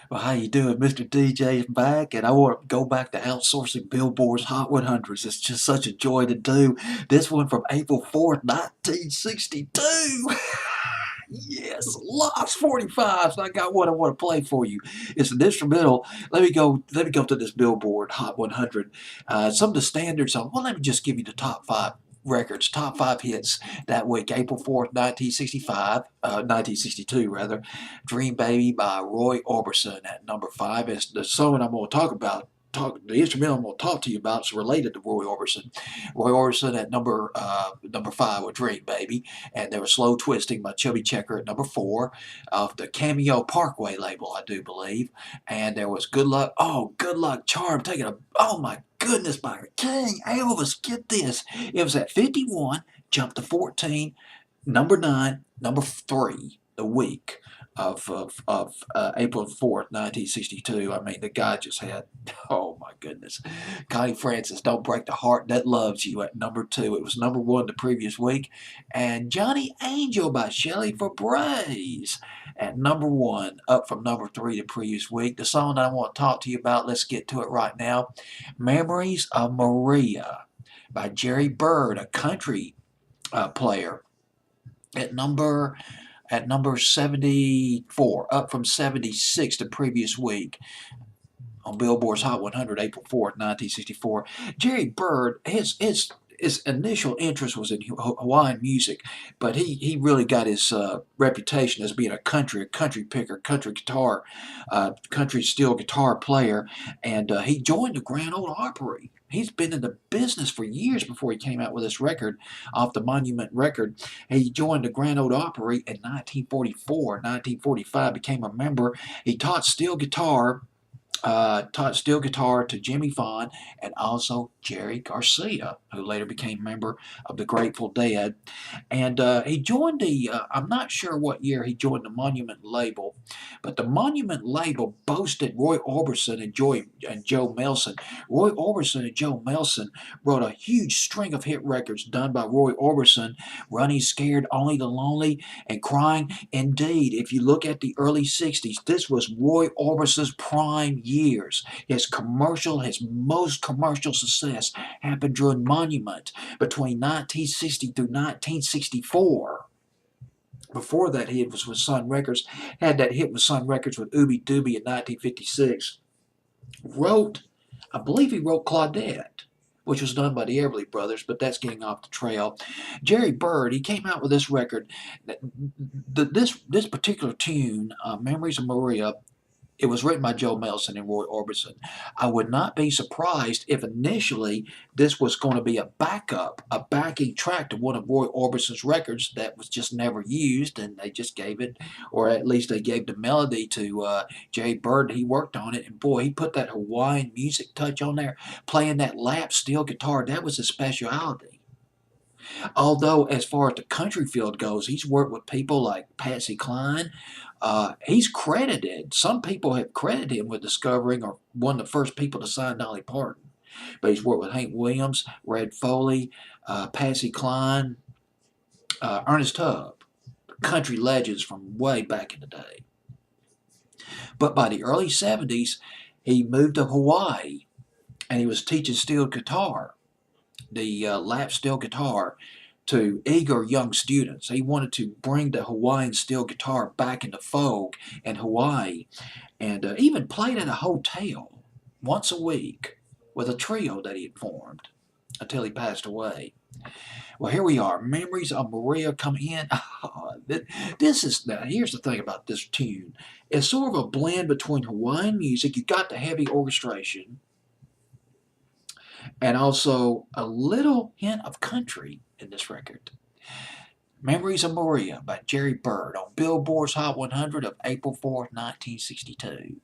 Well, how you doing? Mr. DJ is back, and I want to go back to outsourcing Billboard's Hot 100s. It's just such a joy to do. This one from April 4th, 1962. Yes, Lost 45s. I got one I want to play for you. It's an instrumental. Let me go to this Billboard Hot 100. Some of the standards on. Well, let me just give you the top five records, top five hits that week, April 4th, 1962 rather. Dream Baby by Roy Orbison at number five. It's the song I'm going to talk about. The instrumental I'm going to talk to you about is related to Roy Orbison. Roy Orbison at number five with Dream Baby, and there was Slow Twisting by Chubby Checker at number four, off the Cameo Parkway label, I do believe. And there was Good Luck. Oh, Good Luck Charm taking a. Oh my goodness, by King Elvis. Get this. It was at 51, jumped to 14, number nine, number three, the week of April 4th, 1962. I mean, the guy just had, oh my goodness. Connie Francis, Don't Break the Heart That Loves You at number two. It was number one the previous week. And Johnny Angel by Shelley Fabrez at number one, up from number three the previous week. The song that I want to talk to you about, let's get to it right now. Memories of Maria by Jerry Byrd, a country player at number 74, up from 76 the previous week on Billboard's Hot 100, April 4th, 1964. Jerry Byrd, his initial interest was in Hawaiian music, but he really got his reputation as being a country picker, country steel guitar player, and he joined the Grand Ole Opry. He's been in the business for years before he came out with this record off the Monument record. He joined the Grand Ole Opry in 1944. 1945, became a member. He taught steel guitar to Jimmy Vaughn and also Jerry Garcia, who later became a member of the Grateful Dead. And he joined I'm not sure what year he joined the Monument label, but the Monument label boasted Roy Orbison and Joe Melson. Roy Orbison and Joe Melson wrote a huge string of hit records done by Roy Orbison: Running Scared, Only the Lonely, and Crying. Indeed, if you look at the early 60s, this was Roy Orbison's prime years. His most commercial success happened during Monument between 1960 through 1964. Before that hit was with Sun Records, had that hit with Sun Records with Ooby Dooby in 1956. I believe he wrote Claudette, which was done by the Everly Brothers, but that's getting off the trail. Jerry Byrd, he came out with this record. This particular tune, Memories of Maria, it was written by Joe Melson and Roy Orbison. I would not be surprised if initially this was going to be a backing track to one of Roy Orbison's records that was just never used, and they just gave it, or at least they gave the melody to Jay Byrd. He worked on it, and boy, he put that Hawaiian music touch on there, playing that lap steel guitar. That was his specialty. Although, as far as the country field goes, he's worked with people like Patsy Cline. He's credited, some people have credited him with discovering or one of the first people to sign Dolly Parton. But he's worked with Hank Williams, Red Foley, Patsy Cline, Ernest Tubb, country legends from way back in the day. But by the early 70s, he moved to Hawaii and he was teaching steel guitar, the lap steel guitar, to eager young students. He wanted to bring the Hawaiian steel guitar back into vogue in Hawaii, and even played at a hotel once a week with a trio that he had formed until he passed away. Well, here we are. Memories of Maria come in. Now, here's the thing about this tune. It's sort of a blend between Hawaiian music. You got the heavy orchestration, and also a little hint of country in this record. Memories of Maria by Jerry Byrd on Billboard's Hot 100 of April 4th, 1962.